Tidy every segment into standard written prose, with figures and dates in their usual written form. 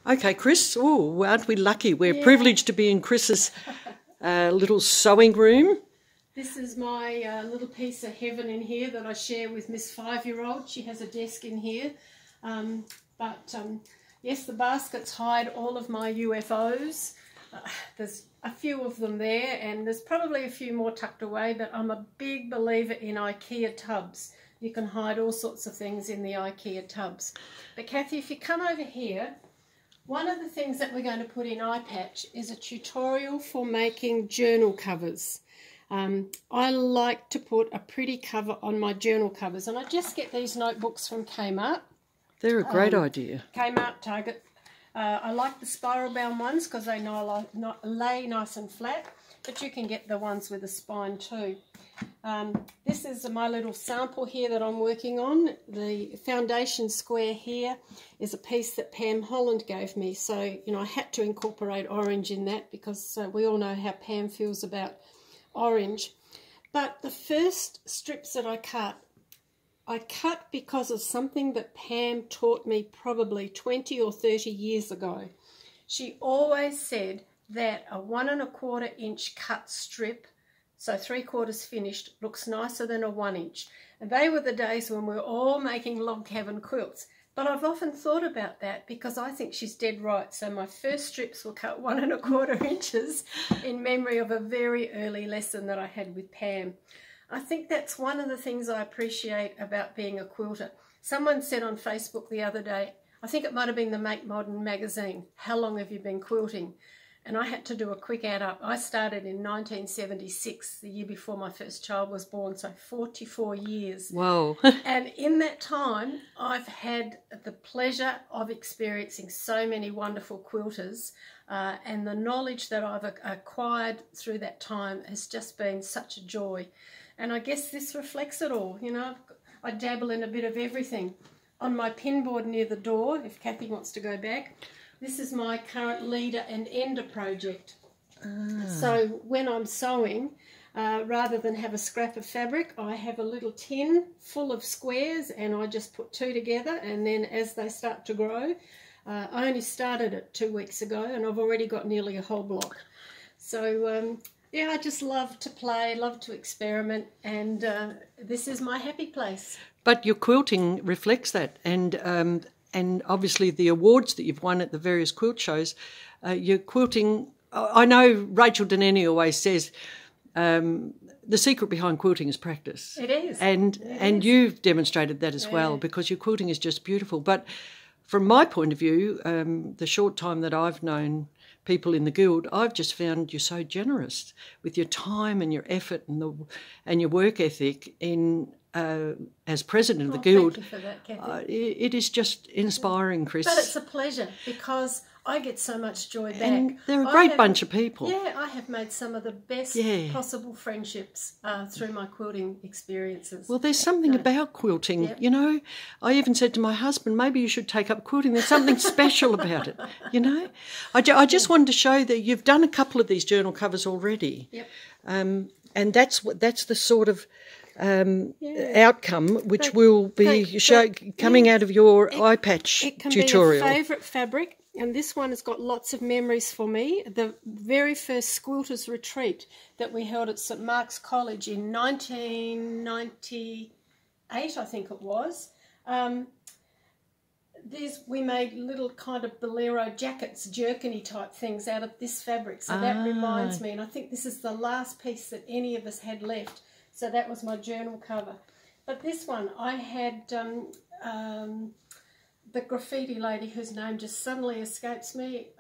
Okay, Chris. Oh, aren't we lucky? We're privileged to be in Chris's little sewing room. This is my little piece of heaven in here that I share with Miss 5-year-old. She has a desk in here. Yes, the baskets hide all of my UFOs. There's a few of them there, and there's probably a few more tucked away, but I'm a big believer in IKEA tubs. You can hide all sorts of things in the IKEA tubs. But Kathy, if you come over here, one of the things that we're going to put in iPatch is a tutorial for making journal covers. I like to put a pretty cover on my journal covers, and I just get these notebooks from Kmart. They're a great idea. Kmart, Target. I like the spiral bound ones because they lay nice and flat, but you can get the ones with a spine too. This is my little sample here that I'm working on. The foundation square here is a piece that Pam Holland gave me, so I had to incorporate orange in that because we all know how Pam feels about orange. But the first strips that I cut because of something that Pam taught me probably 20 or 30 years ago. She always said that a 1 1/4 inch cut strip, so 3/4 finished, looks nicer than a 1 inch. And they were the days when we were all making log cabin quilts. But I've often thought about that because I think she's dead right. So my first strips were cut 1 1/4 inches in memory of a very early lesson that I had with Pam. I think that's one of the things I appreciate about being a quilter. Someone said on Facebook the other day, I think it might have been the Make Modern magazine, how long have you been quilting? And I had to do a quick add up. I started in 1976, the year before my first child was born, so 44 years. Whoa. And in that time, I've had the pleasure of experiencing so many wonderful quilters, and the knowledge that I've acquired through that time has just been such a joy. And I guess this reflects it all. I dabble in a bit of everything. On my pinboard near the door, if Kathy wants to go back, this is my current leader and ender project. So when I'm sewing, rather than have a scrap of fabric, I have a little tin full of squares and I just put 2 together, and then as they start to grow, I only started it 2 weeks ago and I've already got nearly a whole block. So yeah, I just love to play, love to experiment, and this is my happy place. But your quilting reflects that, and obviously the awards that you've won at the various quilt shows, your quilting, I know Rachel Deneni always says the secret behind quilting is practice. It is. And you've demonstrated that as well, because your quilting is just beautiful. But from my point of view, the short time that I've known people in the guild, I've just found you so generous with your time and your effort and your work ethic in as president of the guild. Thank you for that, Kathy. It is just inspiring, Chris. But it's a pleasure because I get so much joy back. And they're a great bunch of people. Yeah, I have made some of the best possible friendships through my quilting experiences. Well, there's something about quilting, I even said to my husband, maybe you should take up quilting. There's something special about it, I just wanted to show that you've done a couple of these journal covers already. Yep. And that's the sort of outcome which will be coming out of your iPatch tutorial. It can be a favourite fabric, and this one has got lots of memories for me. The very first Quilters retreat that we held at St Mark's College in 1998, I think it was. We made little kind of bolero jackets, jerkiny type things out of this fabric, so that reminds me, and I think this is the last piece that any of us had left. So that was my journal cover. But this one, I had the graffiti lady whose name just suddenly escapes me.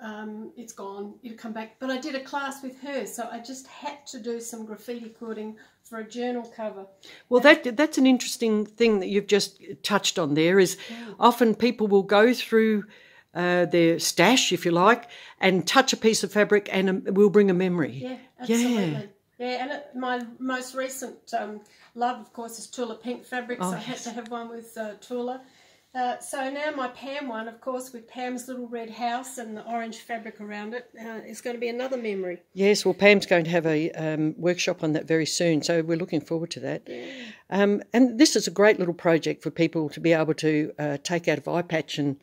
It's gone, it'll come back. But I did a class with her, so I just had to do some graffiti quilting for a journal cover. Well, that's an interesting thing that you've just touched on there, is often people will go through their stash, if you like, and touch a piece of fabric and will bring a memory. Yeah, absolutely. Yeah, and my most recent love, of course, is Tula pink fabric, so I had to have one with Tula. So now my Pam one, of course, with Pam's little red house and the orange fabric around it, is going to be another memory. Yes, well, Pam's going to have a workshop on that very soon, so we're looking forward to that. Yeah. And this is a great little project for people to be able to take out of eye patch, and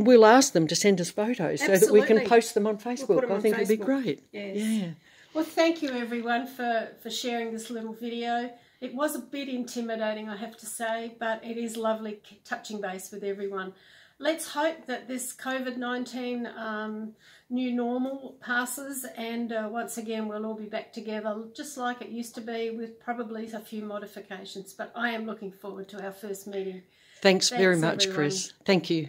we'll ask them to send us photos so that we can post them on Facebook. We'll I think it'd be great. Yes. Yeah. Well, thank you everyone for sharing this little video. It was a bit intimidating, I have to say, but it is lovely touching base with everyone. Let's hope that this COVID-19 new normal passes, and once again we'll all be back together just like it used to be, with probably a few modifications. But I am looking forward to our first meeting. Thanks very much, everyone. Chris. Thank you.